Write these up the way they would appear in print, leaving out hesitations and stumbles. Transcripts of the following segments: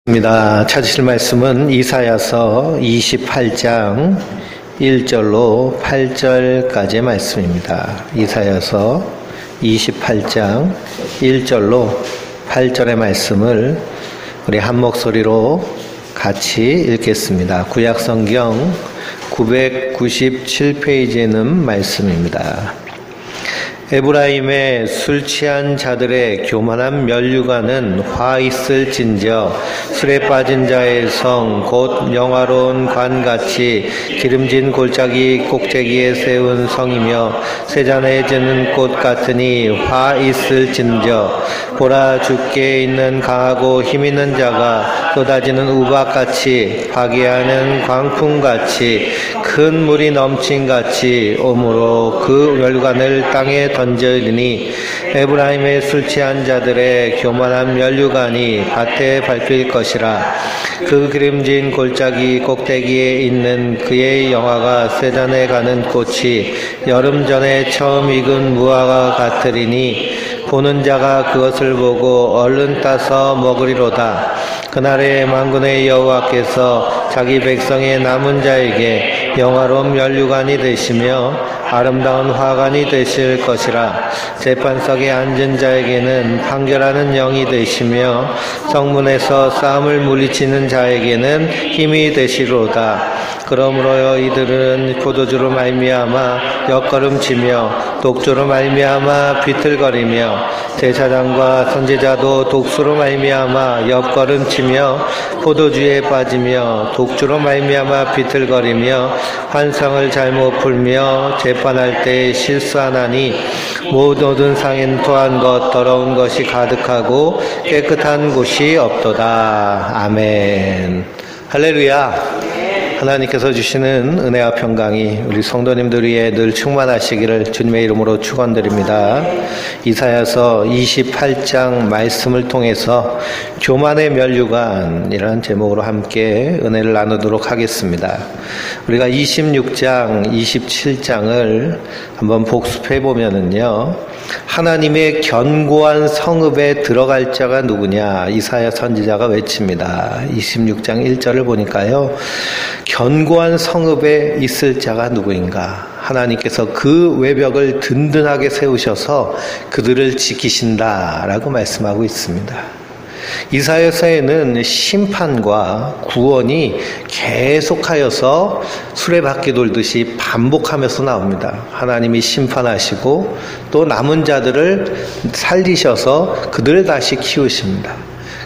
입니다. 찾으실 말씀은 이사야서 28장 1절로 8절까지의 말씀입니다. 이사야서 28장 1절로 8절의 말씀을 우리 한 목소리로 같이 읽겠습니다. 구약성경 997페이지에는 말씀입니다. 에브라임의 술 취한 자들의 교만한 면류관은 화 있을진저 술에 빠진 자의 성 곧 영화로운 관같이 기름진 골짜기 꼭대기에 세운 성이며 세잔에 지는 꽃 같으니 화 있을진저 보라 주께 있는 강하고 힘있는 자가 쏟아지는 우박같이 파괴하는 광풍같이 큰 물이 넘친같이 오므로 그 면류관을 땅에 던져이르니 에브라임의 술 취한 자들의 교만한 면류관이 밭에 밟힐 것이라. 그 기름진 골짜기 꼭대기에 있는 그의 영화가 세잔에 가는 꽃이 여름 전에 처음 익은 무화과 같으리니 보는 자가 그것을 보고 얼른 따서 먹으리로다. 그날에 만군의 여호와께서 자기 백성의 남은 자에게 영화로운 면류관이 되시며 아름다운 화관이 되실 것이라. 재판석에 앉은 자에게는 판결하는 영이 되시며 성문에서 싸움을 물리치는 자에게는 힘이 되시리로다. 그러므로 이들은 포도주로 말미암아 옆걸음치며 독주로 말미암아 비틀거리며 제사장과 선지자도 독수로 말미암아 옆걸음치며 포도주에 빠지며 독주로 말미암아 비틀거리며 환상을 잘못 풀며 재판할 때 실수하나니 모든 상엔 토한 것 더러운 것이 가득하고 깨끗한 곳이 없도다. 아멘. 할렐루야. 하나님께서 주시는 은혜와 평강이 우리 성도님들 위에 늘 충만하시기를 주님의 이름으로 축원드립니다. 이사야서 28장 말씀을 통해서 교만의 면류관이라는 제목으로 함께 은혜를 나누도록 하겠습니다. 우리가 26장, 27장을 한번 복습해 보면은요, 하나님의 견고한 성읍에 들어갈 자가 누구냐? 이사야 선지자가 외칩니다. 26장 1절을 보니까요, 견고한 성읍에 있을 자가 누구인가? 하나님께서 그 외벽을 든든하게 세우셔서 그들을 지키신다라고 말씀하고 있습니다. 이사야서에는 심판과 구원이 계속하여서 수레바퀴 돌듯이 반복하면서 나옵니다. 하나님이 심판하시고 또 남은 자들을 살리셔서 그들을 다시 키우십니다.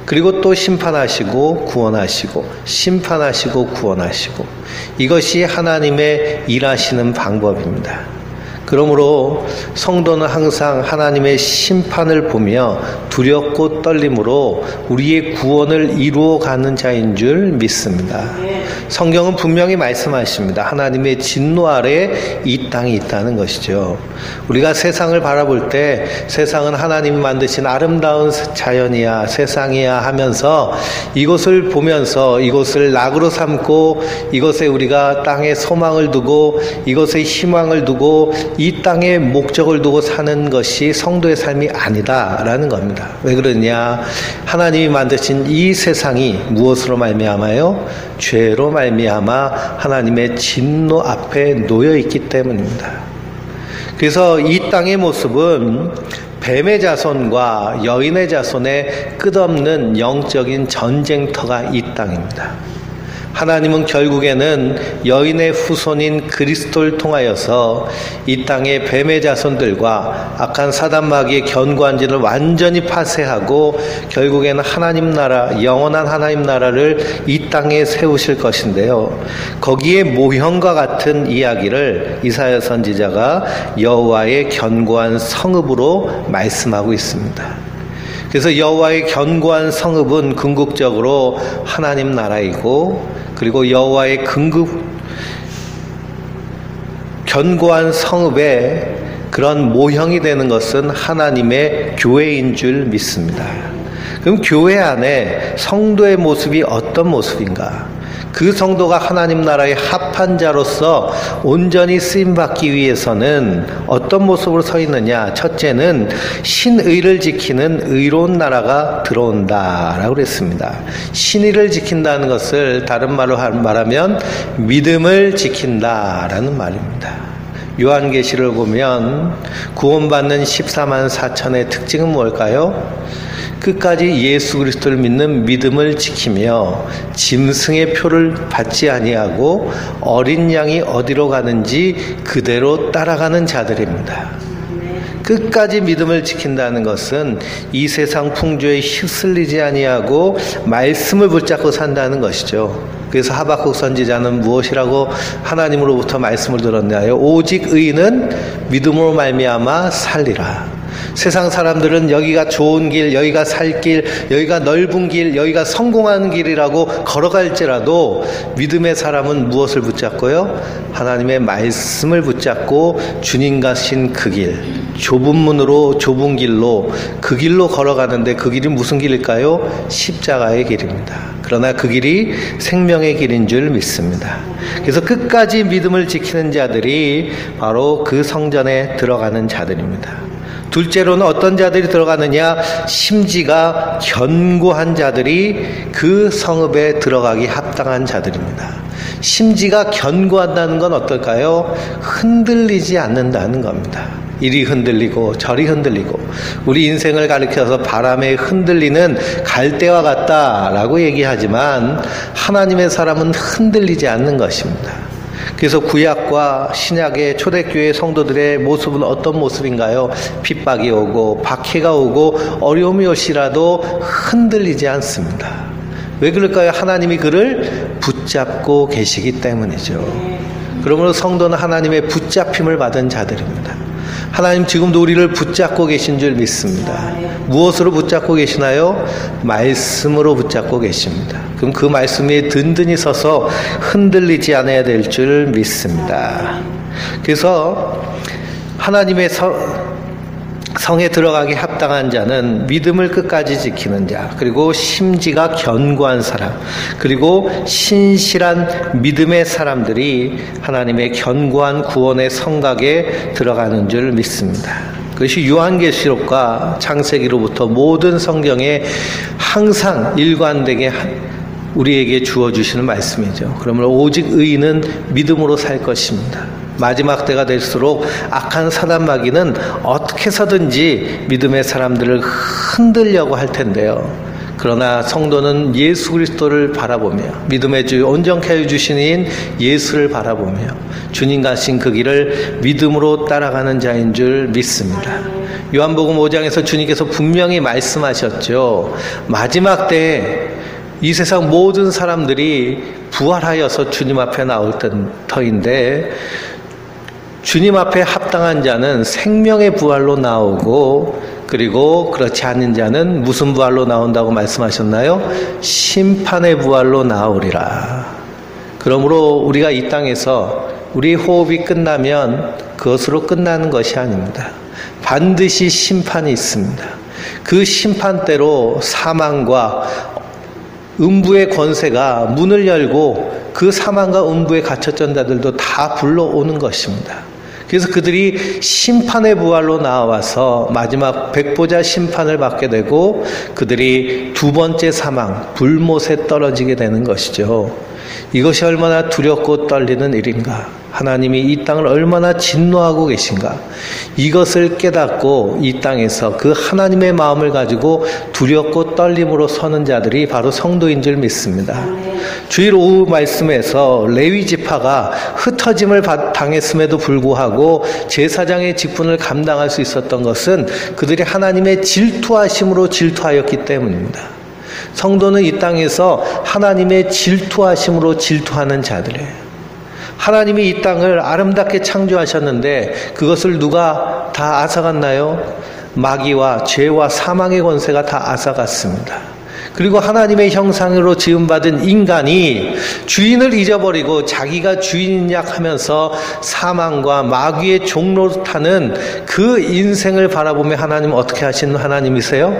그리고 또 심판하시고 구원하시고 심판하시고 구원하시고, 이것이 하나님의 일하시는 방법입니다. 그러므로 성도는 항상 하나님의 심판을 보며 두렵고 떨림으로 우리의 구원을 이루어가는 자인 줄 믿습니다. 성경은 분명히 말씀하십니다. 하나님의 진노 아래 이 땅이 있다는 것이죠. 우리가 세상을 바라볼 때 세상은 하나님이 만드신 아름다운 자연이야 세상이야 하면서 이것을 보면서 이것을 낙으로 삼고 이것에 우리가 땅에 소망을 두고 이것에 희망을 두고 이 땅에 목적을 두고 사는 것이 성도의 삶이 아니다라는 겁니다. 왜 그러냐? 하나님이 만드신 이 세상이 무엇으로 말미암아요? 죄로 말미암아 하나님의 진노 앞에 놓여 있기 때문입니다. 그래서 이 땅의 모습은 뱀의 자손과 여인의 자손의 끝없는 영적인 전쟁터가 이 땅입니다. 하나님은 결국에는 여인의 후손인 그리스도를 통하여서 이 땅의 뱀의 자손들과 악한 사단 마귀의 견고한 진을 완전히 파쇄하고 결국에는 하나님 나라, 영원한 하나님 나라를 이 땅에 세우실 것인데요, 거기에 모형과 같은 이야기를 이사야 선지자가 여호와의 견고한 성읍으로 말씀하고 있습니다. 그래서 여호와의 견고한 성읍은 궁극적으로 하나님 나라이고, 그리고 여호와의 견고한 성읍의 그런 모형이 되는 것은 하나님의 교회인 줄 믿습니다. 그럼 교회 안에 성도의 모습이 어떤 모습인가? 그 성도가 하나님 나라의 합한 자로서 온전히 쓰임받기 위해서는 어떤 모습으로 서 있느냐? 첫째는 신의를 지키는 의로운 나라가 들어온다라고 그랬습니다. 신의를 지킨다는 것을 다른 말로 말하면 믿음을 지킨다라는 말입니다. 요한계시를 보면 구원받는 14만 4천의 특징은 뭘까요? 끝까지 예수 그리스도를 믿는 믿음을 지키며 짐승의 표를 받지 아니하고 어린 양이 어디로 가는지 그대로 따라가는 자들입니다. 끝까지 믿음을 지킨다는 것은 이 세상 풍조에 휩쓸리지 아니하고 말씀을 붙잡고 산다는 것이죠. 그래서 하박국 선지자는 무엇이라고 하나님으로부터 말씀을 들었나요? 오직 의인은 믿음으로 말미암아 살리라. 세상 사람들은 여기가 좋은 길, 여기가 살 길, 여기가 넓은 길, 여기가 성공하는 길이라고 걸어갈지라도 믿음의 사람은 무엇을 붙잡고요? 하나님의 말씀을 붙잡고 주님 가신 그 길, 좁은 문으로 좁은 길로 그 길로 걸어가는데 그 길이 무슨 길일까요? 십자가의 길입니다. 그러나 그 길이 생명의 길인 줄 믿습니다. 그래서 끝까지 믿음을 지키는 자들이 바로 그 성전에 들어가는 자들입니다. 둘째로는 어떤 자들이 들어가느냐? 심지가 견고한 자들이 그 성읍에 들어가기 합당한 자들입니다. 심지가 견고하다는 건 어떨까요? 흔들리지 않는다는 겁니다. 이리 흔들리고 저리 흔들리고 우리 인생을 가리켜서 바람에 흔들리는 갈대와 같다라고 얘기하지만 하나님의 사람은 흔들리지 않는 것입니다. 그래서 구약과 신약의 초대교회 성도들의 모습은 어떤 모습인가요? 핍박이 오고 박해가 오고 어려움이 오시라도 흔들리지 않습니다. 왜 그럴까요? 하나님이 그를 붙잡고 계시기 때문이죠. 그러므로 성도는 하나님의 붙잡힘을 받은 자들입니다. 하나님 지금도 우리를 붙잡고 계신 줄 믿습니다. 무엇으로 붙잡고 계시나요? 말씀으로 붙잡고 계십니다. 그럼 그 말씀에 든든히 서서 흔들리지 않아야 될 줄 믿습니다. 그래서 하나님의 성에 들어가기 합당한 자는 믿음을 끝까지 지키는 자, 그리고 심지가 견고한 사람, 그리고 신실한 믿음의 사람들이 하나님의 견고한 구원의 성곽에 들어가는 줄 믿습니다. 그것이 요한계시록과 창세기로부터 모든 성경에 항상 일관되게 우리에게 주어주시는 말씀이죠. 그러므로 오직 의인은 믿음으로 살 것입니다. 마지막 때가 될수록 악한 사단마귀는 어떻게 해서든지 믿음의 사람들을 흔들려고 할 텐데요. 그러나 성도는 예수 그리스도를 바라보며 믿음의 주 온전케 해주신 이인 예수를 바라보며 주님 가신 그 길을 믿음으로 따라가는 자인 줄 믿습니다. 요한복음 5장에서 주님께서 분명히 말씀하셨죠. 마지막 때에 이 세상 모든 사람들이 부활하여서 주님 앞에 나올 터인데 주님 앞에 합당한 자는 생명의 부활로 나오고 그리고 그렇지 않은 자는 무슨 부활로 나온다고 말씀하셨나요? 심판의 부활로 나오리라. 그러므로 우리가 이 땅에서 우리 호흡이 끝나면 그것으로 끝나는 것이 아닙니다. 반드시 심판이 있습니다. 그 심판대로 사망과 음부의 권세가 문을 열고 그 사망과 음부에 갇혔던 자들도 다 불러오는 것입니다. 그래서 그들이 심판의 부활로 나와서 마지막 백보자 심판을 받게 되고 그들이 두 번째 사망, 불못에 떨어지게 되는 것이죠. 이것이 얼마나 두렵고 떨리는 일인가. 하나님이 이 땅을 얼마나 진노하고 계신가. 이것을 깨닫고 이 땅에서 그 하나님의 마음을 가지고 두렵고 떨림으로 서는 자들이 바로 성도인 줄 믿습니다. 주일 오후 말씀에서 레위 지파가 흩어짐을 당했음에도 불구하고 제사장의 직분을 감당할 수 있었던 것은 그들이 하나님의 질투하심으로 질투하였기 때문입니다. 성도는 이 땅에서 하나님의 질투하심으로 질투하는 자들이에요. 하나님이 이 땅을 아름답게 창조하셨는데 그것을 누가 다 앗아갔나요? 마귀와 죄와 사망의 권세가 다 앗아갔습니다. 그리고 하나님의 형상으로 지음받은 인간이 주인을 잊어버리고 자기가 주인이냐 하면서 사망과 마귀의 종로로 타는 그 인생을 바라보며 하나님은 어떻게 하시는 하나님이세요?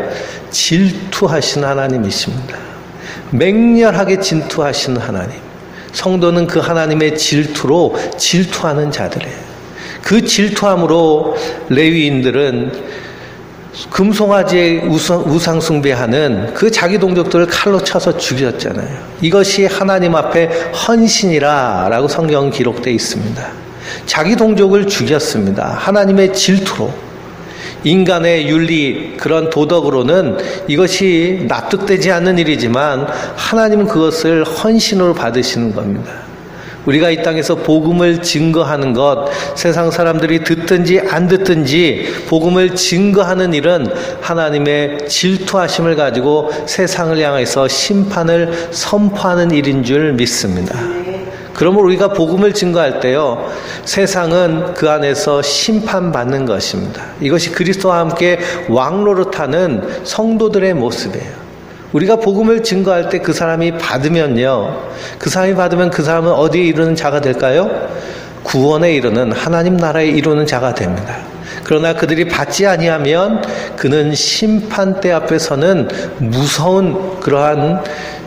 질투하시는 하나님이십니다. 맹렬하게 질투하시는 하나님. 성도는 그 하나님의 질투로 질투하는 자들이에요. 그 질투함으로 레위인들은 금송아지의 우상 숭배하는 그 자기 동족들을 칼로 쳐서 죽였잖아요. 이것이 하나님 앞에 헌신이라 라고 성경은 기록되어 있습니다. 자기 동족을 죽였습니다. 하나님의 질투로. 인간의 윤리, 그런 도덕으로는 이것이 납득되지 않는 일이지만 하나님은 그것을 헌신으로 받으시는 겁니다. 우리가 이 땅에서 복음을 증거하는 것, 세상 사람들이 듣든지 안 듣든지 복음을 증거하는 일은 하나님의 질투하심을 가지고 세상을 향해서 심판을 선포하는 일인 줄 믿습니다. 그러므로 우리가 복음을 증거할 때요, 세상은 그 안에서 심판받는 것입니다. 이것이 그리스도와 함께 왕노릇하는 성도들의 모습이에요. 우리가 복음을 증거할 때 그 사람이 받으면요, 그 사람이 받으면 그 사람은 어디에 이르는 자가 될까요? 구원에 이르는, 하나님 나라에 이르는 자가 됩니다. 그러나 그들이 받지 아니하면 그는 심판대 앞에서는 무서운 그러한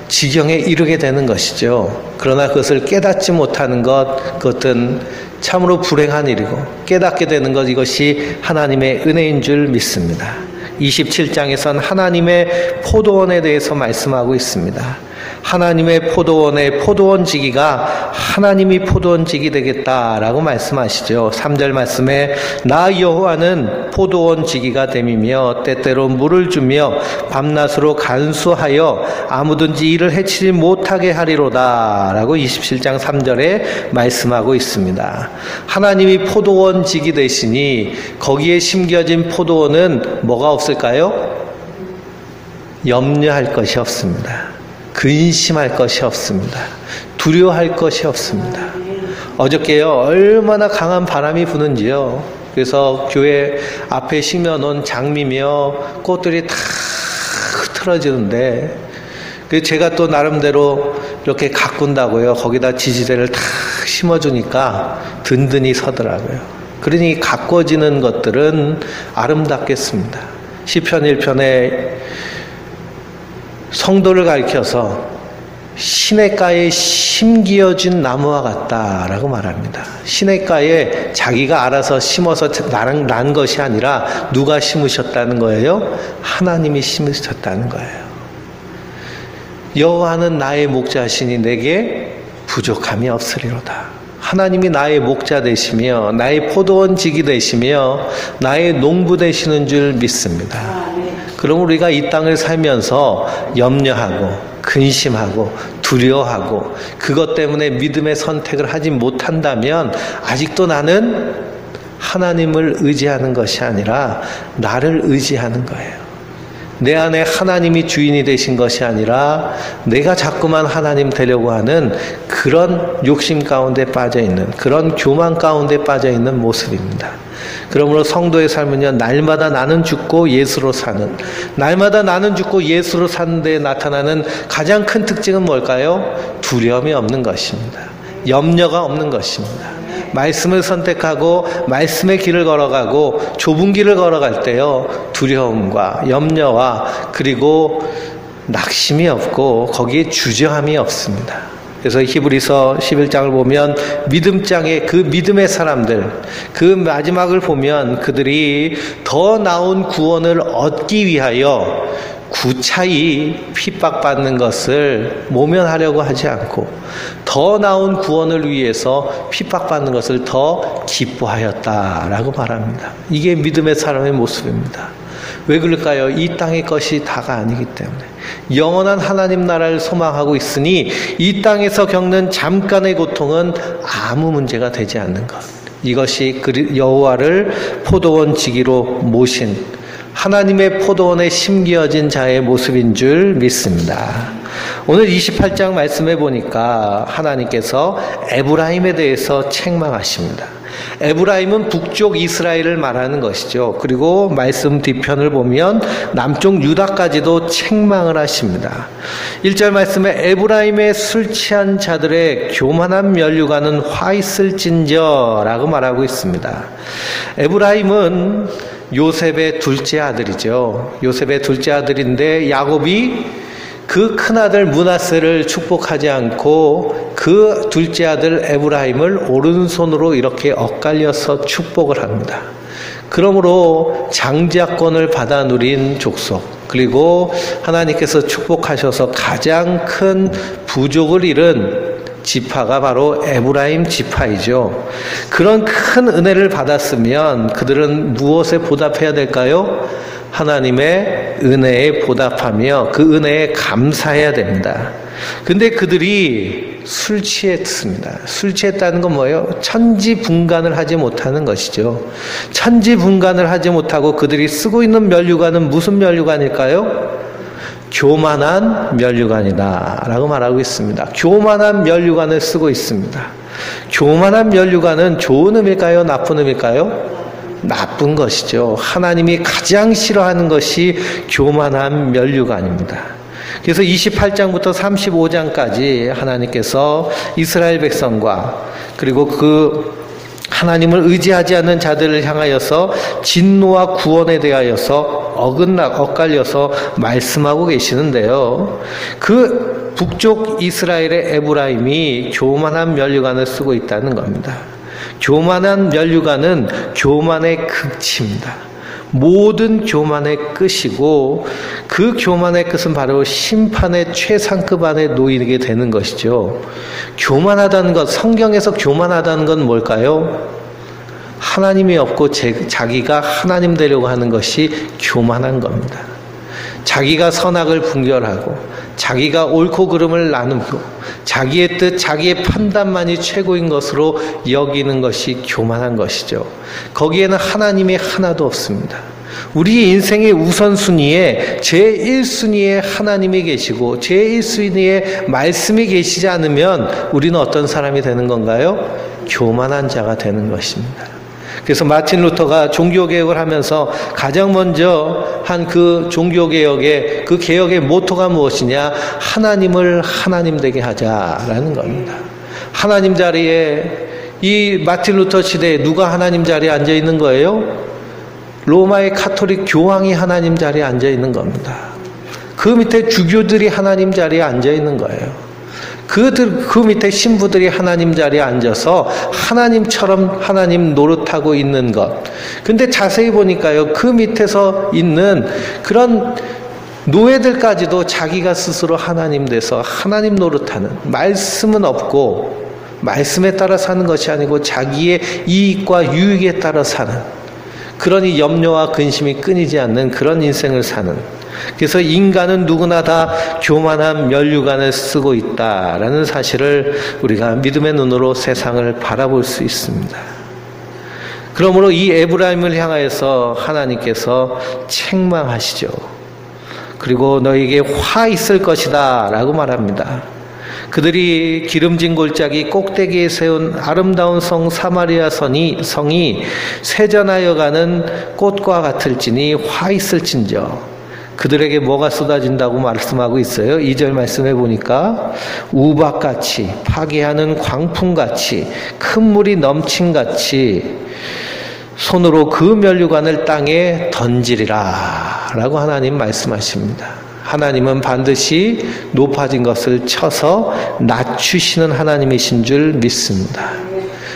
지경에 이르게 되는 것이죠. 그러나 그것을 깨닫지 못하는 것, 그것은 참으로 불행한 일이고, 깨닫게 되는 것, 이것이 하나님의 은혜인 줄 믿습니다. 27장에선 하나님의 포도원에 대해서 말씀하고 있습니다. 하나님의 포도원의 포도원지기가 하나님이 포도원지기 되겠다라고 말씀하시죠. 3절 말씀에 나 여호와는 포도원지기가 됨이며 때때로 물을 주며 밤낮으로 간수하여 아무든지 이를 해치지 못하게 하리로다 라고 27장 3절에 말씀하고 있습니다. 하나님이 포도원지기 되시니 거기에 심겨진 포도원은 뭐가 없을까요? 염려할 것이 없습니다. 근심할 것이 없습니다. 두려워할 것이 없습니다. 어저께요, 얼마나 강한 바람이 부는지요. 그래서 교회 앞에 심어놓은 장미며 꽃들이 다 흐트러지는데, 제가 또 나름대로 이렇게 가꾼다고요. 거기다 지지대를 다 심어주니까 든든히 서더라고요. 그러니 가꿔지는 것들은 아름답겠습니다. 시편 1편에 성도를 가리켜서 시냇가에 심기어진 나무와 같다라고 말합니다. 시냇가에 자기가 알아서 심어서 난 것이 아니라 누가 심으셨다는 거예요? 하나님이 심으셨다는 거예요. 여호와는 나의 목자시니 내게 부족함이 없으리로다. 하나님이 나의 목자 되시며 나의 포도원지기 되시며 나의 농부 되시는 줄 믿습니다. 그럼 우리가 이 땅을 살면서 염려하고 근심하고 두려워하고 그것 때문에 믿음의 선택을 하지 못한다면 아직도 나는 하나님을 의지하는 것이 아니라 나를 의지하는 거예요. 내 안에 하나님이 주인이 되신 것이 아니라 내가 자꾸만 하나님 되려고 하는 그런 욕심 가운데 빠져있는, 그런 교만 가운데 빠져있는 모습입니다. 그러므로 성도의 삶은요, 날마다 나는 죽고 예수로 사는, 날마다 나는 죽고 예수로 사는 데 나타나는 가장 큰 특징은 뭘까요? 두려움이 없는 것입니다. 염려가 없는 것입니다. 말씀을 선택하고 말씀의 길을 걸어가고 좁은 길을 걸어갈 때요, 두려움과 염려와 그리고 낙심이 없고 거기에 주저함이 없습니다. 그래서 히브리서 11장을 보면 믿음장의 그 믿음의 사람들, 그 마지막을 보면 그들이 더 나은 구원을 얻기 위하여 구차히 핍박받는 것을 모면하려고 하지 않고 더 나은 구원을 위해서 핍박받는 것을 더 기뻐하였다라고 말합니다. 이게 믿음의 사람의 모습입니다. 왜 그럴까요? 이 땅의 것이 다가 아니기 때문에 영원한 하나님 나라를 소망하고 있으니 이 땅에서 겪는 잠깐의 고통은 아무 문제가 되지 않는 것. 이것이 여호와를 포도원 지기로 모신 하나님의 포도원에 심겨진 자의 모습인 줄 믿습니다. 오늘 28장 말씀해 보니까 하나님께서 에브라임에 대해서 책망하십니다. 에브라임은 북쪽 이스라엘을 말하는 것이죠. 그리고 말씀 뒤편을 보면 남쪽 유다까지도 책망을 하십니다. 1절 말씀에 에브라임의 술 취한 자들의 교만한 면류관은 화 있을진저 라고 말하고 있습니다. 에브라임은 요셉의 둘째 아들이죠. 요셉의 둘째 아들인데 야곱이 그 큰아들 므낫세를 축복하지 않고 그 둘째 아들 에브라임을 오른손으로 이렇게 엇갈려서 축복을 합니다. 그러므로 장자권을 받아 누린 족속, 그리고 하나님께서 축복하셔서 가장 큰 부족을 이룬 지파가 바로 에브라임 지파이죠. 그런 큰 은혜를 받았으면 그들은 무엇에 보답해야 될까요? 하나님의 은혜에 보답하며 그 은혜에 감사해야 됩니다. 근데 그들이 술 취했습니다. 술 취했다는 건 뭐예요? 천지분간을 하지 못하는 것이죠. 천지분간을 하지 못하고 그들이 쓰고 있는 면류관은 무슨 면류관일까요? 교만한 면류관이다 라고 말하고 있습니다. 교만한 면류관을 쓰고 있습니다. 교만한 면류관은 좋은 의미일까요? 나쁜 의미일까요? 나쁜 것이죠. 하나님이 가장 싫어하는 것이 교만한 면류관입니다. 그래서 28장부터 35장까지 하나님께서 이스라엘 백성과 그리고 그 하나님을 의지하지 않는 자들을 향하여서 진노와 구원에 대하여서 엇갈려서 말씀하고 계시는데요. 그 북쪽 이스라엘의 에브라임이 교만한 면류관을 쓰고 있다는 겁니다. 교만한 면류관은 교만의 극치입니다. 모든 교만의 끝이고 그 교만의 끝은 바로 심판의 최상급 안에 놓이게 되는 것이죠. 교만하다는 것, 성경에서 교만하다는 건 뭘까요? 하나님이 없고 자기가 하나님 되려고 하는 것이 교만한 겁니다. 자기가 선악을 분별하고 자기가 옳고 그름을 나누고 자기의 뜻, 자기의 판단만이 최고인 것으로 여기는 것이 교만한 것이죠. 거기에는 하나님이 하나도 없습니다. 우리 인생의 우선순위에 제1순위에 하나님이 계시고 제1순위에 말씀이 계시지 않으면 우리는 어떤 사람이 되는 건가요? 교만한 자가 되는 것입니다. 그래서 마틴 루터가 종교개혁을 하면서 가장 먼저 한 그 종교개혁의 그 개혁의 모토가 무엇이냐? 하나님을 하나님 되게 하자라는 겁니다. 하나님 자리에 이 마틴 루터 시대에 누가 하나님 자리에 앉아 있는 거예요? 로마의 카톨릭 교황이 하나님 자리에 앉아 있는 겁니다. 그 밑에 주교들이 하나님 자리에 앉아 있는 거예요. 그 밑에 신부들이 하나님 자리에 앉아서 하나님처럼 하나님 노릇하고 있는 것. 근데 자세히 보니까요, 그 밑에서 있는 그런 노예들까지도 자기가 스스로 하나님 돼서 하나님 노릇하는, 말씀은 없고 말씀에 따라 사는 것이 아니고 자기의 이익과 유익에 따라 사는, 그러니 염려와 근심이 끊이지 않는 그런 인생을 사는, 그래서 인간은 누구나 다 교만한 면류관을 쓰고 있다라는 사실을 우리가 믿음의 눈으로 세상을 바라볼 수 있습니다. 그러므로 이 에브라임을 향하여서 하나님께서 책망하시죠. 그리고 너에게 화 있을 것이다 라고 말합니다. 그들이 기름진 골짜기 꼭대기에 세운 아름다운 성 사마리아 성이 쇠전하여 가는 꽃과 같을지니 화 있을진저. 그들에게 뭐가 쏟아진다고 말씀하고 있어요? 2절 말씀해 보니까 우박같이, 파괴하는 광풍같이, 큰 물이 넘친같이 손으로 그 면류관을 땅에 던지리라 라고 하나님 말씀하십니다. 하나님은 반드시 높아진 것을 쳐서 낮추시는 하나님이신 줄 믿습니다.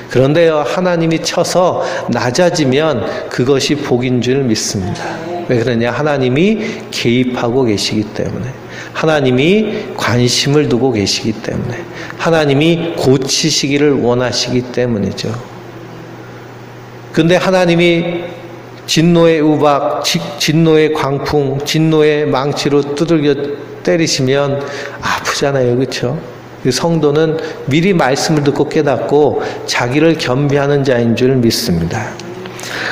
그런데요, 하나님이 쳐서 낮아지면 그것이 복인 줄 믿습니다. 왜 그러냐? 하나님이 개입하고 계시기 때문에, 하나님이 관심을 두고 계시기 때문에, 하나님이 고치시기를 원하시기 때문이죠. 근데 하나님이 진노의 우박, 진노의 광풍, 진노의 망치로 두들겨 때리시면 아프잖아요. 그렇죠? 성도는 미리 말씀을 듣고 깨닫고 자기를 겸비하는 자인 줄 믿습니다.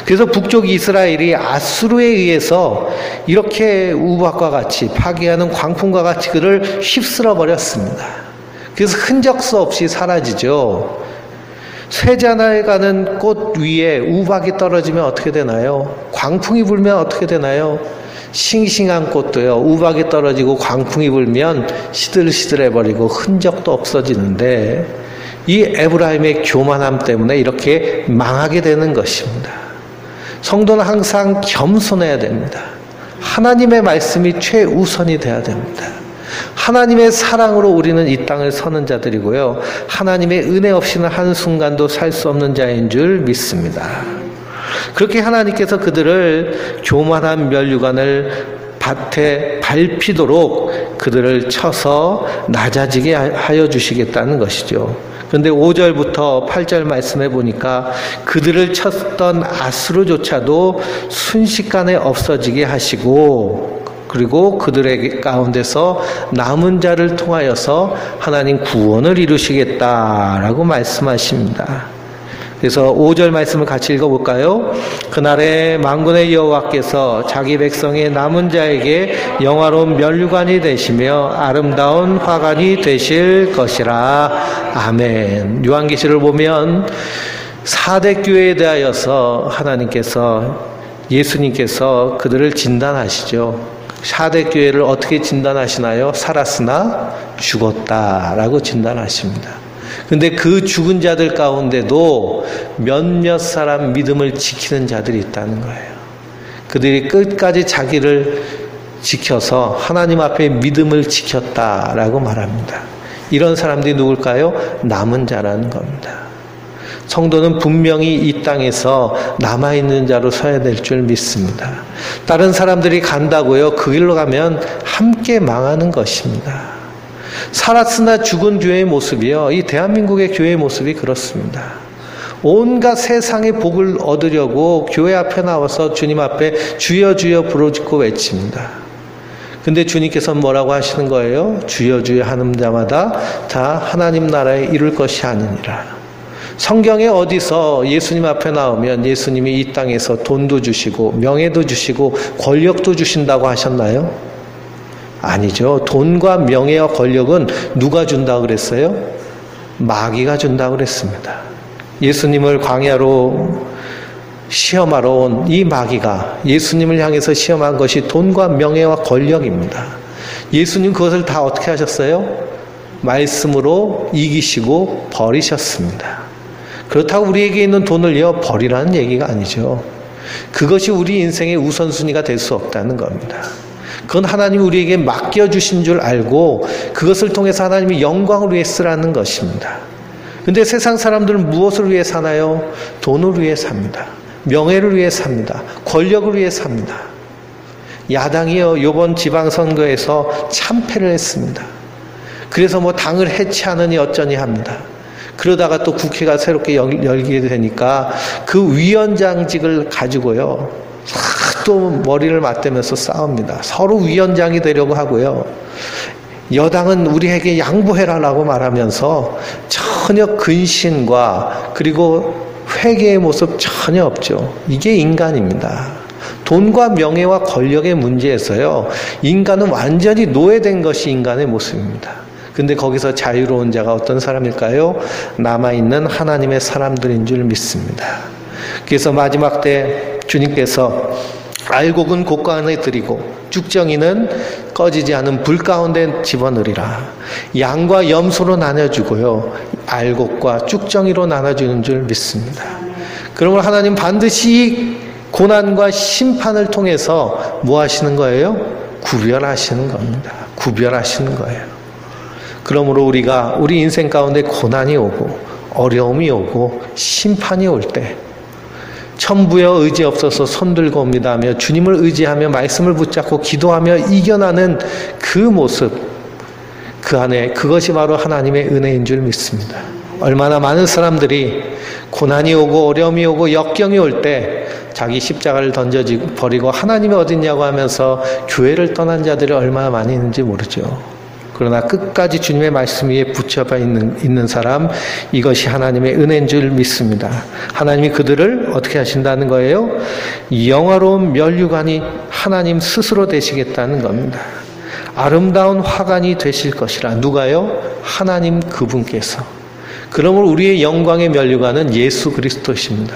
그래서 북쪽 이스라엘이 아수르에 의해서 이렇게 우박과 같이, 파괴하는 광풍과 같이 그를 휩쓸어 버렸습니다. 그래서 흔적수 없이 사라지죠. 쇠잔하에 가는 꽃 위에 우박이 떨어지면 어떻게 되나요? 광풍이 불면 어떻게 되나요? 싱싱한 꽃도요, 우박이 떨어지고 광풍이 불면 시들시들해버리고 흔적도 없어지는데, 이 에브라임의 교만함 때문에 이렇게 망하게 되는 것입니다. 성도는 항상 겸손해야 됩니다. 하나님의 말씀이 최우선이 돼야 됩니다. 하나님의 사랑으로 우리는 이 땅을 서는 자들이고요. 하나님의 은혜 없이는 한순간도 살 수 없는 자인 줄 믿습니다. 그렇게 하나님께서 그들을 교만한 면류관을 밭에 밟히도록 그들을 쳐서 낮아지게 하여 주시겠다는 것이죠. 그런데 5절부터 8절 말씀해 보니까 그들을 쳤던 아수르조차도 순식간에 없어지게 하시고, 그리고 그들의 가운데서 남은 자를 통하여서 하나님 구원을 이루시겠다라고 말씀하십니다. 그래서 5절 말씀을 같이 읽어볼까요? 그날에 만군의 여호와께서 자기 백성의 남은 자에게 영화로운 면류관이 되시며 아름다운 화관이 되실 것이라. 아멘. 요한계시를 보면 4대 교회에 대하여서 예수님께서 그들을 진단하시죠. 4대 교회를 어떻게 진단하시나요? 살았으나 죽었다라고 진단하십니다. 근데 그 죽은 자들 가운데도 몇몇 사람 믿음을 지키는 자들이 있다는 거예요. 그들이 끝까지 자기를 지켜서 하나님 앞에 믿음을 지켰다라고 말합니다. 이런 사람들이 누굴까요? 남은 자라는 겁니다. 성도는 분명히 이 땅에서 남아있는 자로 서야 될 줄 믿습니다. 다른 사람들이 간다고요? 그 길로 가면 함께 망하는 것입니다. 살았으나 죽은 교회의 모습이요, 이 대한민국의 교회의 모습이 그렇습니다. 온갖 세상의 복을 얻으려고 교회 앞에 나와서 주님 앞에 주여 주여 부르짖고 외칩니다. 근데 주님께서는 뭐라고 하시는 거예요? 주여 주여 하는 자마다 다 하나님 나라에 이룰 것이 아니니라. 성경에 어디서 예수님 앞에 나오면 예수님이 이 땅에서 돈도 주시고 명예도 주시고 권력도 주신다고 하셨나요? 아니죠. 돈과 명예와 권력은 누가 준다고 그랬어요? 마귀가 준다고 그랬습니다. 예수님을 광야로 시험하러 온 이 마귀가 예수님을 향해서 시험한 것이 돈과 명예와 권력입니다. 예수님 그것을 다 어떻게 하셨어요? 말씀으로 이기시고 버리셨습니다. 그렇다고 우리에게 있는 돈을요 버리라는 얘기가 아니죠. 그것이 우리 인생의 우선순위가 될 수 없다는 겁니다. 그건 하나님이 우리에게 맡겨주신 줄 알고 그것을 통해서 하나님이 영광을 위해 쓰라는 것입니다. 근데 세상 사람들은 무엇을 위해 사나요? 돈을 위해 삽니다. 명예를 위해 삽니다. 권력을 위해 삽니다. 야당이요, 이번 지방선거에서 참패를 했습니다. 그래서 뭐 당을 해체하느니 어쩌니 합니다. 그러다가 또 국회가 새롭게 열게 되니까 그 위원장직을 가지고요 또 머리를 맞대면서 싸웁니다. 서로 위원장이 되려고 하고요. 여당은 우리에게 양보해라라고 말하면서 전혀 근신과 그리고 회개의 모습 전혀 없죠. 이게 인간입니다. 돈과 명예와 권력의 문제에서요 인간은 완전히 노예된 것이 인간의 모습입니다. 근데 거기서 자유로운 자가 어떤 사람일까요? 남아있는 하나님의 사람들인 줄 믿습니다. 그래서 마지막 때 주님께서 알곡은 곳간에 들이고 쭉정이는 꺼지지 않은 불 가운데 집어넣으리라. 양과 염소로 나눠주고요 알곡과 쭉정이로 나눠주는 줄 믿습니다. 그러면 하나님 반드시 고난과 심판을 통해서 뭐 하시는 거예요? 구별하시는 겁니다. 구별하시는 거예요. 그러므로 우리가 우리 인생 가운데 고난이 오고 어려움이 오고 심판이 올 때 천부여 의지 없어서 손들고 옵니다 하며 주님을 의지하며 말씀을 붙잡고 기도하며 이겨나는 그 모습, 그 안에 그것이 바로 하나님의 은혜인 줄 믿습니다. 얼마나 많은 사람들이 고난이 오고 어려움이 오고 역경이 올 때 자기 십자가를 던져버리고 하나님이 어딨냐고 하면서 교회를 떠난 자들이 얼마나 많이 있는지 모르죠. 그러나 끝까지 주님의 말씀 위에 붙여봐 있는 사람, 이것이 하나님의 은혜인 줄 믿습니다. 하나님이 그들을 어떻게 하신다는 거예요? 영화로운 면류관이 하나님 스스로 되시겠다는 겁니다. 아름다운 화관이 되실 것이라. 누가요? 하나님 그분께서. 그러므로 우리의 영광의 면류관은 예수 그리스도십니다.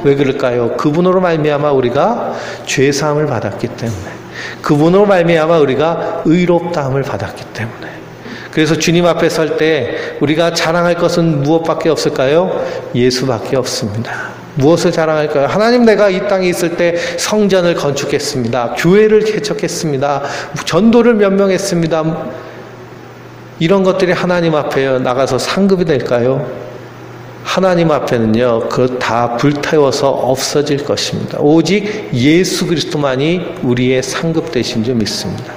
왜 그럴까요? 그분으로 말미암아 우리가 죄사함을 받았기 때문에, 그분으로 말미암아 우리가 의롭다함을 받았기 때문에. 그래서 주님 앞에 설 때 우리가 자랑할 것은 무엇밖에 없을까요? 예수밖에 없습니다. 무엇을 자랑할까요? 하나님, 내가 이 땅에 있을 때 성전을 건축했습니다. 교회를 개척했습니다. 전도를 몇 명 했습니다. 이런 것들이 하나님 앞에 나가서 상급이 될까요? 하나님 앞에는요, 그것 다 불태워서 없어질 것입니다. 오직 예수 그리스도만이 우리의 상급 되신 줄 믿습니다.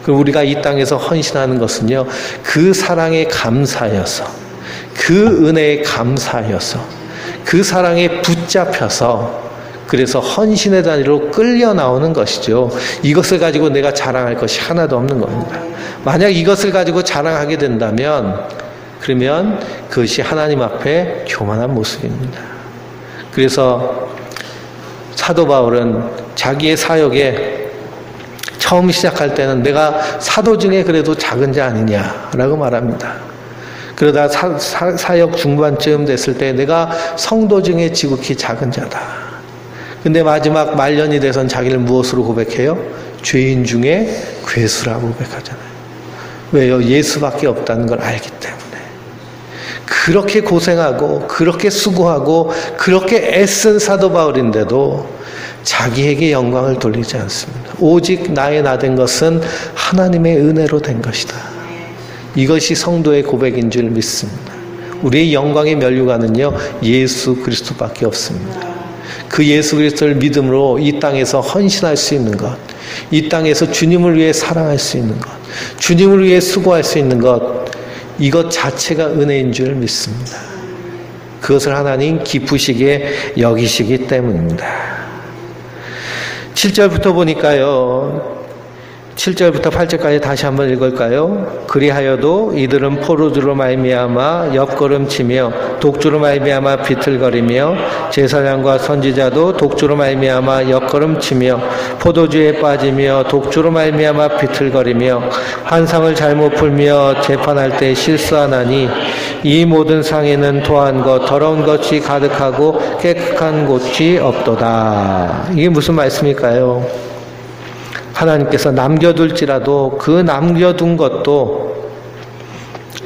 그리고 우리가 이 땅에서 헌신하는 것은요, 그 사랑에 감사여서, 그 은혜에 감사여서, 그 사랑에 붙잡혀서, 그래서 헌신의 단위로 끌려 나오는 것이죠. 이것을 가지고 내가 자랑할 것이 하나도 없는 겁니다. 만약 이것을 가지고 자랑하게 된다면, 그러면 그것이 하나님 앞에 교만한 모습입니다. 그래서 사도 바울은 자기의 사역에 처음 시작할 때는 내가 사도 중에 그래도 작은 자 아니냐라고 말합니다. 그러다 사역 중반쯤 됐을 때 내가 성도 중에 지극히 작은 자다. 근데 마지막 말년이 돼선 자기를 무엇으로 고백해요? 죄인 중에 괴수라고 고백하잖아요. 왜요? 예수밖에 없다는 걸 알기 때문에. 그렇게 고생하고 그렇게 수고하고 그렇게 애쓴 사도 바울인데도 자기에게 영광을 돌리지 않습니다. 오직 나의 나 된 것은 하나님의 은혜로 된 것이다. 이것이 성도의 고백인 줄 믿습니다. 우리의 영광의 면류관은요, 예수 그리스도밖에 없습니다. 그 예수 그리스도를 믿음으로 이 땅에서 헌신할 수 있는 것, 이 땅에서 주님을 위해 사랑할 수 있는 것, 주님을 위해 수고할 수 있는 것, 이것 자체가 은혜인 줄 믿습니다. 그것을 하나님 기쁘시게 여기시기 때문입니다. 7절부터 보니까요, 7절부터 8절까지 다시 한번 읽을까요? 그리하여도 이들은 포도주로 말미암아 옆걸음치며 독주로 말미암아 비틀거리며 제사장과 선지자도 독주로 말미암아 옆걸음치며 포도주에 빠지며 독주로 말미암아 비틀거리며 환상을 잘못 풀며 재판할 때 실수하나니 이 모든 상에는 토한 것 더러운 것이 가득하고 깨끗한 곳이 없도다. 이게 무슨 말씀일까요? 하나님께서 남겨둘지라도 그 남겨둔 것도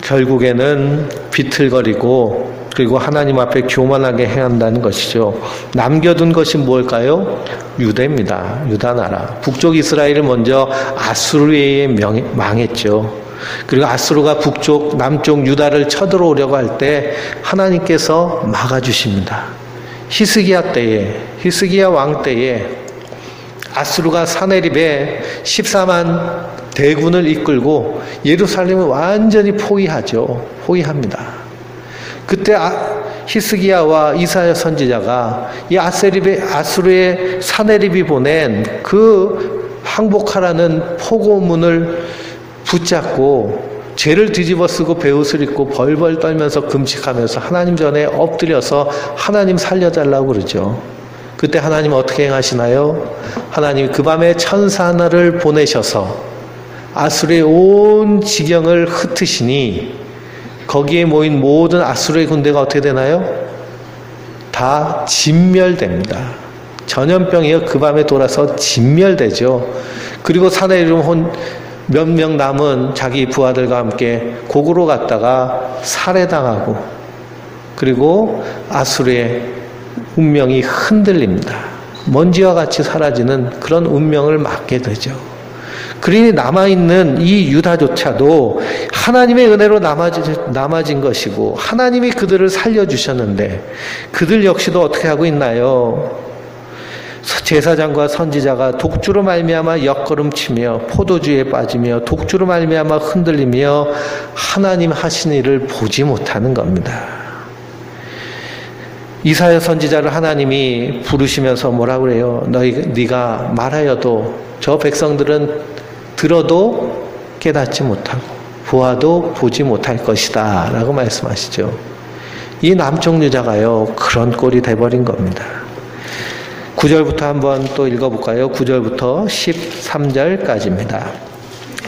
결국에는 비틀거리고 그리고 하나님 앞에 교만하게 행한다는 것이죠. 남겨둔 것이 뭘까요? 유대입니다. 유다 나라. 북쪽 이스라엘을 먼저 아수르에 망했죠. 그리고 아수르가 북쪽 남쪽 유다를 쳐들어오려고 할 때 하나님께서 막아주십니다. 히스기야 왕 때에 아수르가 사네립에 14만 대군을 이끌고 예루살렘을 완전히 포위합니다. 그때 히스기야와 이사야 선지자가 이 아수르의 사네립이 보낸 그 항복하라는 포고문을 붙잡고 죄를 뒤집어 쓰고 베옷을 입고 벌벌 떨면서 금식하면서 하나님 전에 엎드려서 하나님 살려달라고 그러죠. 그때 하나님 어떻게 행하시나요? 하나님이 그 밤에 천사 하나를 보내셔서 아수르의 온 지경을 흩으시니 거기에 모인 모든 아수르의 군대가 어떻게 되나요? 다 진멸됩니다. 전염병이요. 그 밤에 돌아서 진멸되죠. 그리고 사내이름 몇 명 남은 자기 부하들과 함께 고구로 갔다가 살해당하고 그리고 아수르의 운명이 흔들립니다. 먼지와 같이 사라지는 그런 운명을 맞게 되죠. 그러니 남아있는 이 유다조차도 하나님의 은혜로 남아진 것이고 하나님이 그들을 살려주셨는데 그들 역시도 어떻게 하고 있나요? 제사장과 선지자가 독주로 말미암아 옆걸음치며 포도주에 빠지며 독주로 말미암아 흔들리며 하나님 하신 일을 보지 못하는 겁니다. 이사야 선지자를 하나님이 부르시면서 뭐라 그래요? 네가 말하여도 저 백성들은 들어도 깨닫지 못하고 보아도 보지 못할 것이다 라고 말씀하시죠. 이 남쪽 유다가요 그런 꼴이 돼버린 겁니다. 9절부터 한번 또 읽어볼까요? 9절부터 13절까지입니다.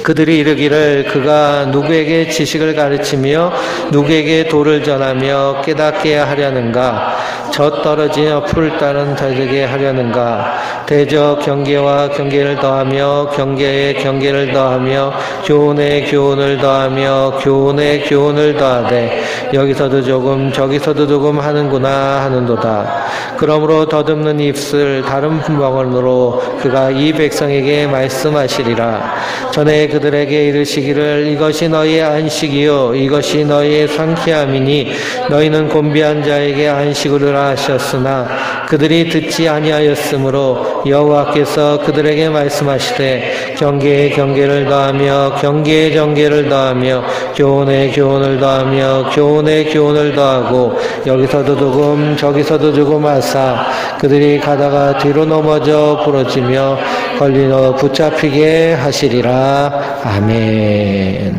그들이 이르기를 그가 누구에게 지식을 가르치며 누구에게 도를 전하며 깨닫게 하려는가? 젖떨어지며 풀을 따른 자들에게 하려는가? 대저 경계와 경계를 더하며 경계에 경계를 더하며 교훈에 교훈을 더하며 교훈에 교훈을 더하되 여기서도 조금 저기서도 조금 하는구나 하는도다. 그러므로 더듬는 입술 다른 분방언으로 그가 이 백성에게 말씀하시리라. 전에 그 그들에게 이르시기를 이것이 너희의 안식이요 이것이 너희의 상쾌함이니 너희는 곤비한 자에게 안식을 하셨으나 그들이 듣지 아니하였으므로 여호와께서 그들에게 말씀하시되 경계에 경계를 더하며 경계에 경계를 더하며 교훈에 교훈을 더하며 교훈에 교훈을 더하고 여기서도 조금 저기서도 조금 하사 그들이 가다가 뒤로 넘어져 부러지며 걸리어 붙잡히게 하시리라. 아멘.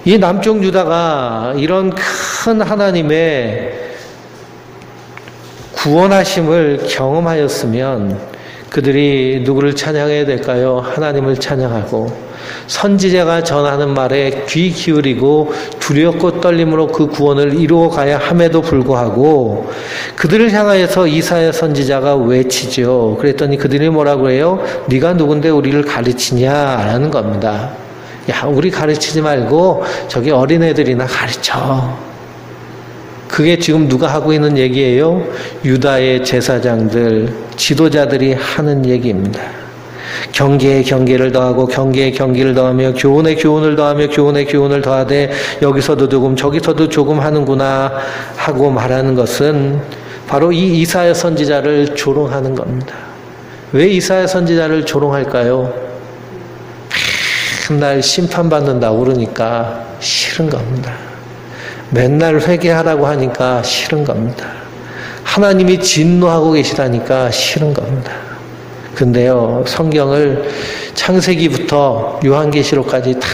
이 남쪽 유다가 이런 큰 하나님의 구원하심을 경험하였으면 그들이 누구를 찬양해야 될까요? 하나님을 찬양하고 선지자가 전하는 말에 귀 기울이고 두렵고 떨림으로 그 구원을 이루어 가야 함에도 불구하고 그들을 향하여서 이사야 선지자가 외치죠. 그랬더니 그들이 뭐라고 해요? 네가 누군데 우리를 가르치냐라는 겁니다. 야, 우리 가르치지 말고 저기 어린애들이나 가르쳐. 그게 지금 누가 하고 있는 얘기예요? 유다의 제사장들, 지도자들이 하는 얘기입니다. 경계에 경계를 더하고 경계에 경계를 더하며 교훈에 교훈을 더하며 교훈에 교훈을 더하되 여기서도 조금 저기서도 조금 하는구나 하고 말하는 것은 바로 이 이사야 선지자를 조롱하는 겁니다. 왜 이사야 선지자를 조롱할까요? 맨날 심판받는다고 그러니까 싫은 겁니다. 맨날 회개하라고 하니까 싫은 겁니다. 하나님이 진노하고 계시다니까 싫은 겁니다. 근데요, 성경을 창세기부터 요한계시록까지 다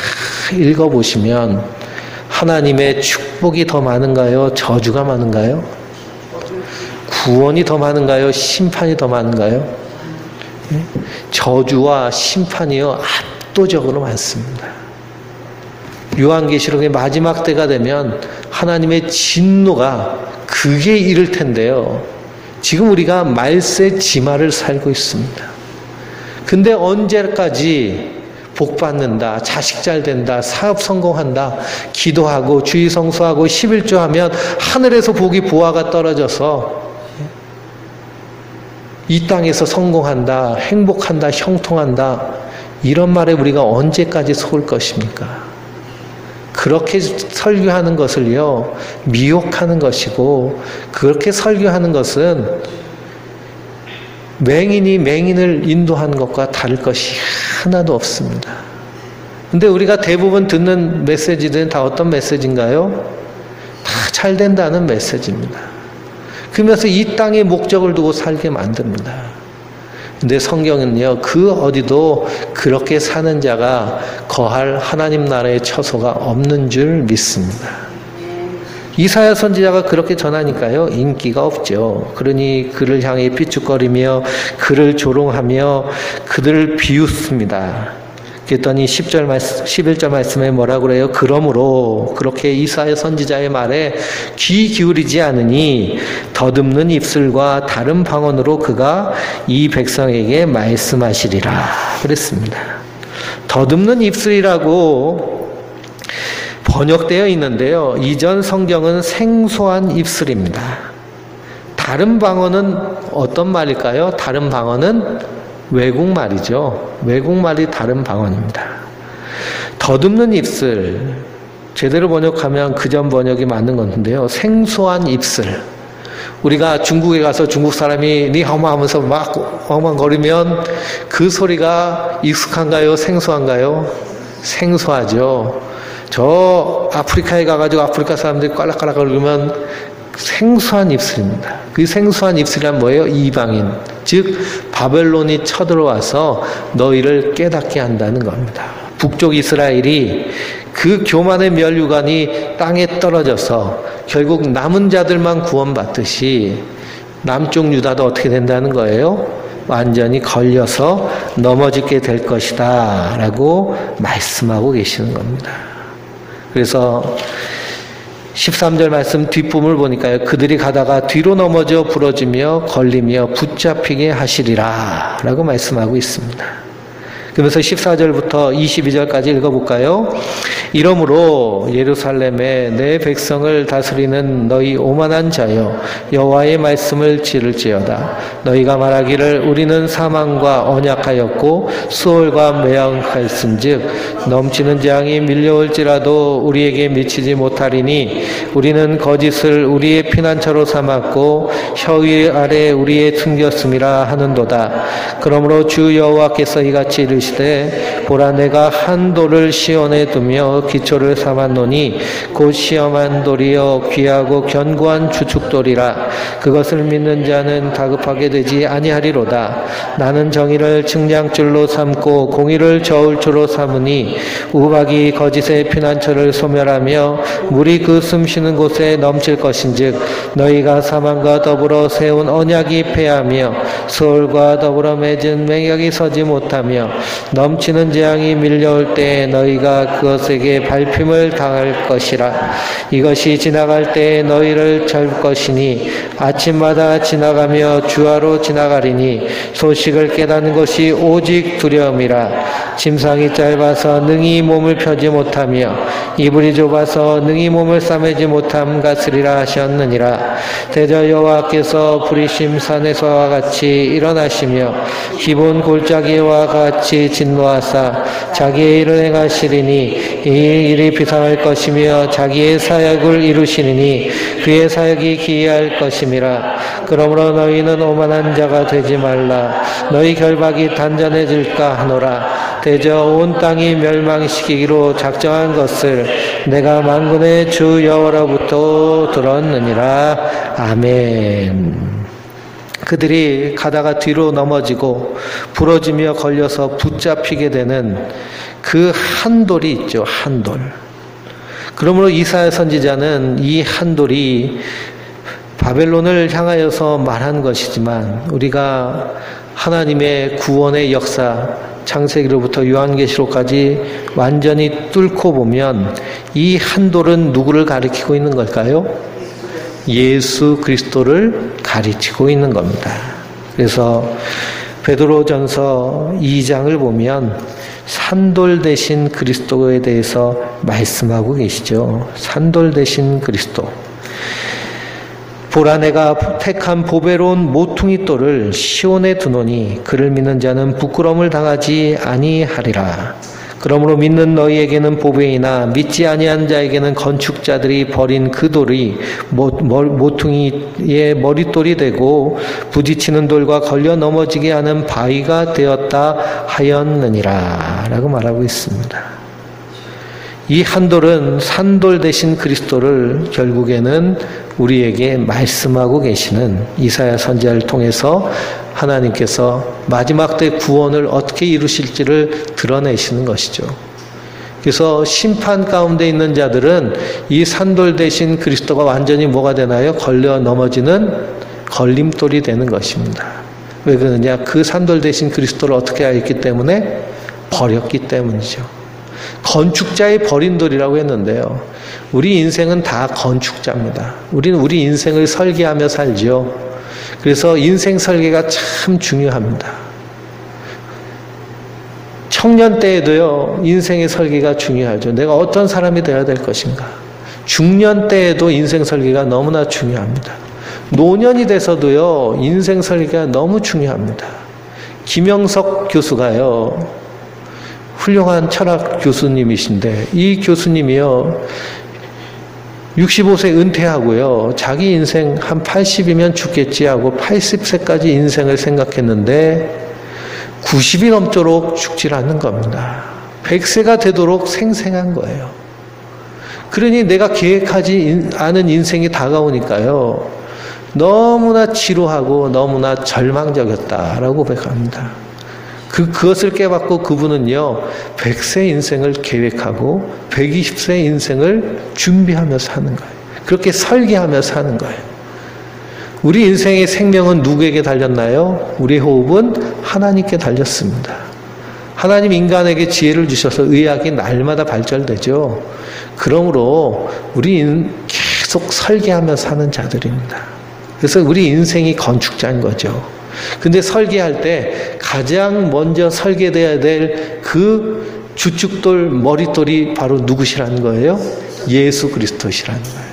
읽어보시면 하나님의 축복이 더 많은가요? 저주가 많은가요? 구원이 더 많은가요? 심판이 더 많은가요? 저주와 심판이요, 압도적으로 많습니다. 요한계시록의 마지막 때가 되면 하나님의 진노가 그게 이를 텐데요. 지금 우리가 말세 지마를 살고 있습니다. 근데 언제까지 복 받는다, 자식 잘 된다, 사업 성공한다, 기도하고 주의 성수하고 11조 하면 하늘에서 복이 보화가 떨어져서 이 땅에서 성공한다, 행복한다, 형통한다 이런 말에 우리가 언제까지 속을 것입니까? 그렇게 설교하는 것을요, 미혹하는 것이고 그렇게 설교하는 것은 맹인이 맹인을 인도하는 것과 다를 것이 하나도 없습니다. 근데 우리가 대부분 듣는 메시지들은 다 어떤 메시지인가요? 다 잘 된다는 메시지입니다. 그러면서 이 땅에 목적을 두고 살게 만듭니다. 근데 성경은요, 그 어디도 그렇게 사는 자가 거할 하나님 나라의 처소가 없는 줄 믿습니다. 이사야 선지자가 그렇게 전하니까요, 인기가 없죠. 그러니 그를 향해 삐죽거리며 그를 조롱하며 그들을 비웃습니다. 그랬더니 11절 말씀에 뭐라고 그래요? 그러므로 그렇게 이사야 선지자의 말에 귀 기울이지 않으니 더듬는 입술과 다른 방언으로 그가 이 백성에게 말씀하시리라 그랬습니다. 더듬는 입술이라고 번역되어 있는데요, 이전 성경은 생소한 입술입니다. 다른 방언은 어떤 말일까요? 다른 방언은 외국말이죠. 외국말이 다른 방언입니다. 더듬는 입술, 제대로 번역하면 그전 번역이 맞는 건데요, 생소한 입술. 우리가 중국에 가서 중국 사람이 니하오 하면서 막 엉망거리면 그 소리가 익숙한가요? 생소한가요? 생소하죠. 저 아프리카에 가가지고 아프리카 사람들이 깔락깔락거리면 생소한 입술입니다. 그 생소한 입술이란 뭐예요? 이방인, 즉 바벨론이 쳐들어와서 너희를 깨닫게 한다는 겁니다. 북쪽 이스라엘이 그 교만의 면류관이 땅에 떨어져서 결국 남은 자들만 구원받듯이 남쪽 유다도 어떻게 된다는 거예요? 완전히 걸려서 넘어지게 될 것이다 라고 말씀하고 계시는 겁니다. 그래서 13절 말씀 뒷부분을 보니까요, 그들이 가다가 뒤로 넘어져 부러지며 걸리며 붙잡히게 하시리라 라고 말씀하고 있습니다. 그러면서 14절부터 22절까지 읽어볼까요? 이러므로 예루살렘에 내 백성을 다스리는 너희 오만한 자여, 여호와의 말씀을 지를지어다. 너희가 말하기를 우리는 사망과 언약하였고 수월과 매양하였은즉 넘치는 재앙이 밀려올지라도 우리에게 미치지 못하리니 우리는 거짓을 우리의 피난처로 삼았고 혀위 아래 우리의 숨겼음이라 하는도다. 그러므로 주 여호와께서 이같이 이르시되 보라 내가 한 돌을 시온에 두며 기초를 삼았노니 곧 시험한 돌이여 귀하고 견고한 주축돌이라. 그것을 믿는 자는 다급하게 되지 아니하리로다. 나는 정의를 측량줄로 삼고 공의를 저울추로 삼으니 우박이 거짓의 피난처를 소멸하며 물이 그 숨쉬는 곳에 넘칠 것인즉 너희가 사망과 더불어 세운 언약이 패하며 수월과 더불어 맺은 맹약이 서지 못하며 넘치는 재앙이 밀려올 때에 너희가 그것에게 밟힘을 당할 것이라. 이것이 지나갈 때에 너희를 절 것이니 아침마다 지나가며 주하로 지나가리니 소식을 깨닫는 것이 오직 두려움이라. 침상이 짧아서 능히 몸을 펴지 못하며 이불이 좁아서 능히 몸을 싸매지 못함 같으리라 하셨느니라. 대저 여호와께서 부리심 산에서와 같이 일어나시며 기본 골짜기와 같이 진노하사 자기의 일을 행하시리니 이 일이 비상할 것이며 자기의 사역을 이루시리니 그의 사역이 기이할 것임이라. 그러므로 너희는 오만한 자가 되지 말라. 너희 결박이 단전해질까 하노라. 대저 온 땅이 멸망시키기로 작정한 것을 내가 만군의 주 여호와로부터 들었느니라. 아멘. 그들이 가다가 뒤로 넘어지고 부러지며 걸려서 붙잡히게 되는 그 한 돌이 있죠. 한 돌. 그러므로 이사야 선지자는 이 한 돌이 바벨론을 향하여서 말한 것이지만 우리가 하나님의 구원의 역사 창세기로부터 요한계시록까지 완전히 뚫고 보면 이 한 돌은 누구를 가리키고 있는 걸까요? 예수 그리스도를 가리키고 있는 겁니다. 그래서 베드로전서 2장을 보면 산돌 대신 그리스도에 대해서 말씀하고 계시죠. 산돌 대신 그리스도. 보라 내가 택한 보배로운 모퉁이 돌을 시온에 두노니 그를 믿는 자는 부끄러움을 당하지 아니하리라. 그러므로 믿는 너희에게는 보배이나 믿지 아니한 자에게는 건축자들이 버린 그 돌이 모퉁이의 머릿돌이 되고 부딪히는 돌과 걸려 넘어지게 하는 바위가 되었다 하였느니라 라고 말하고 있습니다. 이 한 돌은 산돌 대신 그리스도를 결국에는 우리에게 말씀하고 계시는 이사야 선지자를 통해서 하나님께서 마지막 때 구원을 어떻게 이루실지를 드러내시는 것이죠. 그래서 심판 가운데 있는 자들은 이 산돌 대신 그리스도가 완전히 뭐가 되나요? 걸려 넘어지는 걸림돌이 되는 것입니다. 왜 그러느냐? 그 산돌 대신 그리스도를 어떻게 하였기 때문에? 버렸기 때문이죠. 건축자의 버린 돌이라고 했는데요. 우리 인생은 다 건축자입니다. 우리는 우리 인생을 설계하며 살죠. 그래서 인생 설계가 참 중요합니다. 청년 때에도요, 인생의 설계가 중요하죠. 내가 어떤 사람이 되어야 될 것인가. 중년 때에도 인생 설계가 너무나 중요합니다. 노년이 돼서도요, 인생 설계가 너무 중요합니다. 김영석 교수가요, 훌륭한 철학 교수님이신데 이 교수님이요 65세 은퇴하고요 자기 인생 한 80이면 죽겠지 하고 80세까지 인생을 생각했는데 90이 넘도록 죽질 않는 겁니다. 100세가 되도록 생생한 거예요. 그러니 내가 계획하지 않은 인생이 다가오니까요 너무나 지루하고 너무나 절망적이었다라고 고백합니다. 그것을 깨닫고 그분은요 100세 인생을 계획하고 120세 인생을 준비하며 사는 거예요. 그렇게 설계하며 사는 거예요. 우리 인생의 생명은 누구에게 달렸나요? 우리의 호흡은 하나님께 달렸습니다. 하나님 인간에게 지혜를 주셔서 의학이 날마다 발전되죠. 그러므로 우리 계속 설계하며 사는 자들입니다. 그래서 우리 인생이 건축자인 거죠. 근데 설계할 때 가장 먼저 설계되어야 될 그 주축돌 머릿돌이 바로 누구시라는 거예요? 예수 그리스도시라는 거예요.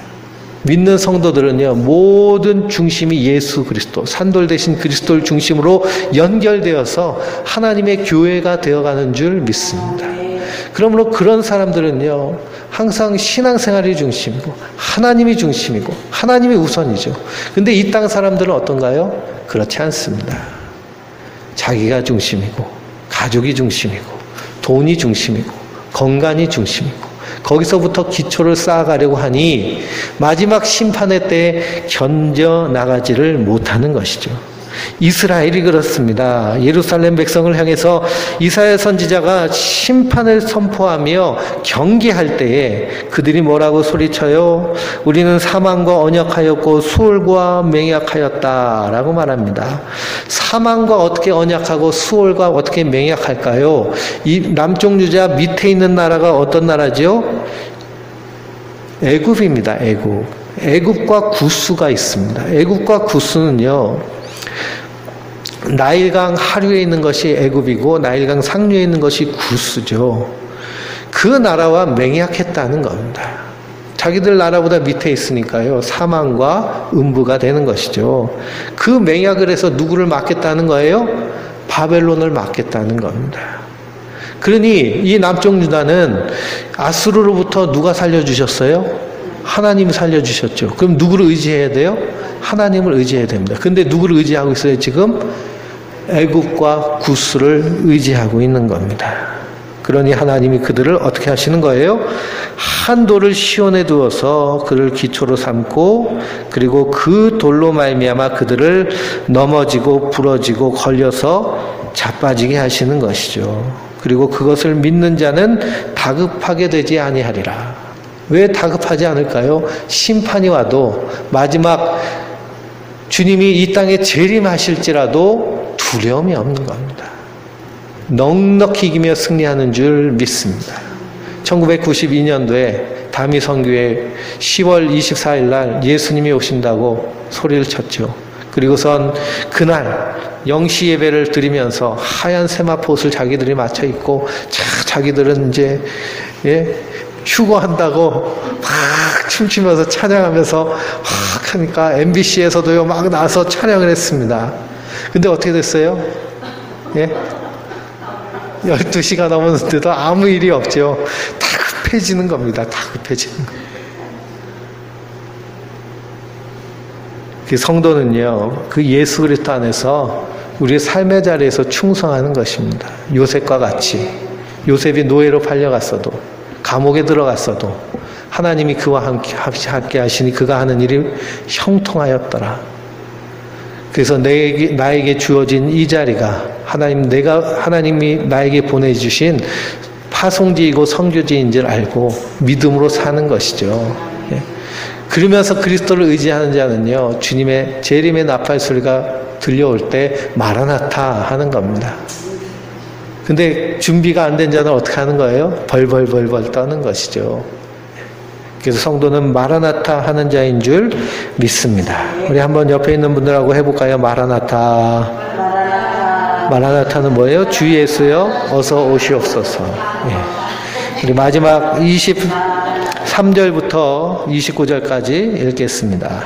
믿는 성도들은요, 모든 중심이 예수 그리스도, 산돌 대신 그리스도를 중심으로 연결되어서 하나님의 교회가 되어가는 줄 믿습니다. 그러므로 그런 사람들은요, 항상 신앙생활이 중심이고 하나님이 중심이고 하나님이 우선이죠. 근데 이 땅 사람들은 어떤가요? 그렇지 않습니다. 자기가 중심이고 가족이 중심이고 돈이 중심이고 건강이 중심이고 거기서부터 기초를 쌓아가려고 하니 마지막 심판의 때에 견뎌나가지를 못하는 것이죠. 이스라엘이 그렇습니다. 예루살렘 백성을 향해서 이사야 선지자가 심판을 선포하며 경계할 때에 그들이 뭐라고 소리쳐요? 우리는 사망과 언약하였고 수월과 맹약하였다라고 말합니다. 사망과 어떻게 언약하고 수월과 어떻게 맹약할까요? 이 남쪽 유다 밑에 있는 나라가 어떤 나라죠? 애굽입니다. 애굽. 애굽과 구스가 있습니다. 애굽과 구스는요, 나일강 하류에 있는 것이 애굽이고 나일강 상류에 있는 것이 구스죠. 그 나라와 맹약했다는 겁니다. 자기들 나라보다 밑에 있으니까요, 사망과 음부가 되는 것이죠. 그 맹약을 해서 누구를 막겠다는 거예요? 바벨론을 막겠다는 겁니다. 그러니 이 남쪽 유다는 아수르로부터 누가 살려주셨어요? 하나님이 살려주셨죠. 그럼 누구를 의지해야 돼요? 하나님을 의지해야 됩니다. 근데 누구를 의지하고 있어요? 지금 애굽과 구스를 의지하고 있는 겁니다. 그러니 하나님이 그들을 어떻게 하시는 거예요? 한 돌을 시온에 두어서 그를 기초로 삼고 그리고 그 돌로 말미암아 그들을 넘어지고 부러지고 걸려서 자빠지게 하시는 것이죠. 그리고 그것을 믿는 자는 다급하게 되지 아니하리라. 왜 다급하지 않을까요? 심판이 와도 마지막 주님이 이 땅에 재림하실지라도 두려움이 없는 겁니다. 넉넉히 이기며 승리하는 줄 믿습니다. 1992년도에 다미 선교회 10월 24일 날 예수님이 오신다고 소리를 쳤죠. 그리고선 그날 영시 예배를 드리면서 하얀 세마포 옷을 자기들이 맞춰 입고 자기들은 이제 휴거한다고 막 춤추면서 찬양하면서 막 하니까 MBC에서도요 막 나와서 찬양을 했습니다. 근데 어떻게 됐어요? 12시가 넘었는데도 아무 일이 없죠. 다급해지는 겁니다. 다급해지는 거. 그 성도는요, 그 예수 그리스도 안에서 우리의 삶의 자리에서 충성하는 것입니다. 요셉과 같이 요셉이 노예로 팔려갔어도 감옥에 들어갔어도 하나님이 그와 함께 하시니 그가 하는 일이 형통하였더라. 그래서 나에게 주어진 이 자리가 하나님이 나에게 보내주신 파송지이고 선교지인 줄 알고 믿음으로 사는 것이죠. 그러면서 그리스도를 의지하는 자는요, 주님의 재림의 나팔 소리가 들려올 때 마라나타 하는 겁니다. 근데 준비가 안 된 자는 어떻게 하는 거예요? 벌벌벌벌 떠는 것이죠. 그래서 성도는 마라나타 하는 자인 줄 믿습니다. 우리 한번 옆에 있는 분들하고 해볼까요? 마라나타. 마라나타는 뭐예요? 주 예수여 어서 오시옵소서. 우리 마지막 23절부터 29절까지 읽겠습니다.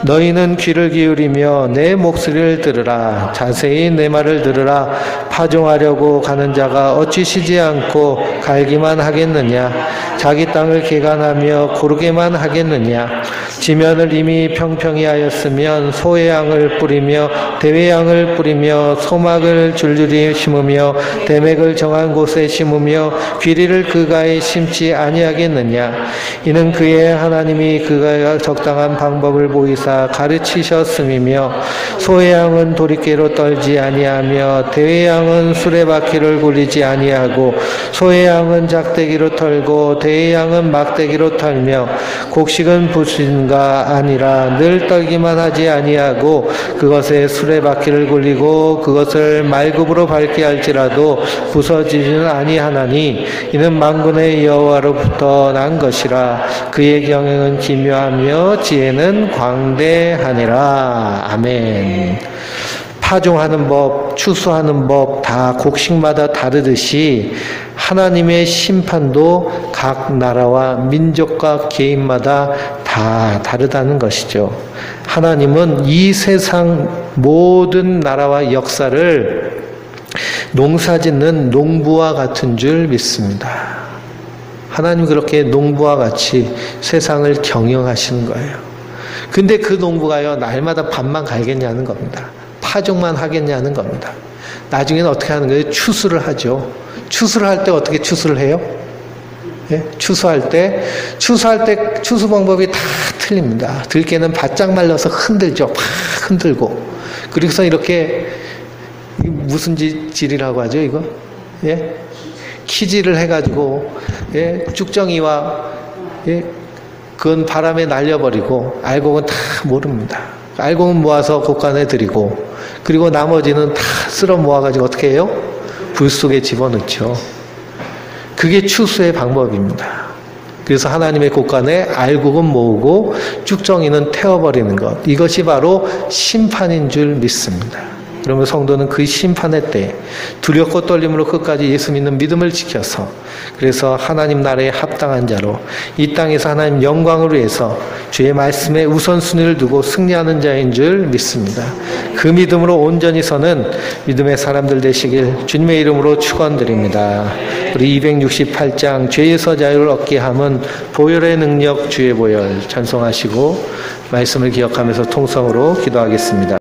너희는 귀를 기울이며 내 목소리를 들으라. 자세히 내 말을 들으라. 파종하려고 가는 자가 어찌 쉬지 않고 갈기만 하겠느냐? 자기 땅을 개간하며 고르게만 하겠느냐? 지면을 이미 평평히 하였으면 소의 양을 뿌리며 대의 양을 뿌리며 소막을 줄줄이 심으며 대맥을 정한 곳에 심으며 귀리를 그가에 심지 아니하겠느냐? 이는 그의 하나님이 그가 적당한 방법을 보이사 가르치셨음이며 소의 양은 도리깨로 떨지 아니하며 대의 양은 수레바퀴를 굴리지 아니하고 소의 양은 작대기로 털고 대의 양은 막대기로 털며 곡식은 부신가 아니라 늘 떨기만 하지 아니하고 그것에 수레바퀴를 굴리고 그것을 말굽으로 밟게 할지라도 부서지지는 아니하나니 이는 만군의 여호와로부터 난 것이라. 그의 경영은 기묘하며 지혜는 광대하니라. 아멘. 파종하는 법, 추수하는 법 다 곡식마다 다르듯이 하나님의 심판도 각 나라와 민족과 개인마다 다 다르다는 것이죠. 하나님은 이 세상 모든 나라와 역사를 농사짓는 농부와 같은 줄 믿습니다. 하나님 그렇게 농부와 같이 세상을 경영하시는 거예요. 근데 그 농부가요, 날마다 밭만 갈겠냐는 겁니다. 파종만 하겠냐는 겁니다. 나중에는 어떻게 하는 거예요? 추수를 하죠. 추수를 할 때 어떻게 추수를 해요? 예? 추수할 때 추수 방법이 다 틀립니다. 들깨는 바짝 말려서 흔들죠. 팍 흔들고. 그래서 이렇게 무슨 질이라고 하죠, 이거? 예? 키질을 해가지고, 예? 쭉정이와, 예? 그건 바람에 날려버리고, 알곡은 다 모릅니다. 알곡은 모아서 곳간에 드리고, 그리고 나머지는 다 쓸어 모아가지고 어떻게 해요? 불 속에 집어넣죠. 그게 추수의 방법입니다. 그래서 하나님의 곳간에 알곡은 모으고 쭉정이는 태워버리는 것. 이것이 바로 심판인 줄 믿습니다. 그러면 성도는 그 심판의 때 두렵고 떨림으로 끝까지 예수 믿는 믿음을 지켜서 그래서 하나님 나라에 합당한 자로 이 땅에서 하나님 영광을 위해서 주의 말씀에 우선순위를 두고 승리하는 자인 줄 믿습니다. 그 믿음으로 온전히 서는 믿음의 사람들 되시길 주님의 이름으로 축원드립니다. 우리 268장 죄에서 자유를 얻게 함은 보혈의 능력 주의 보혈 찬송하시고 말씀을 기억하면서 통성으로 기도하겠습니다.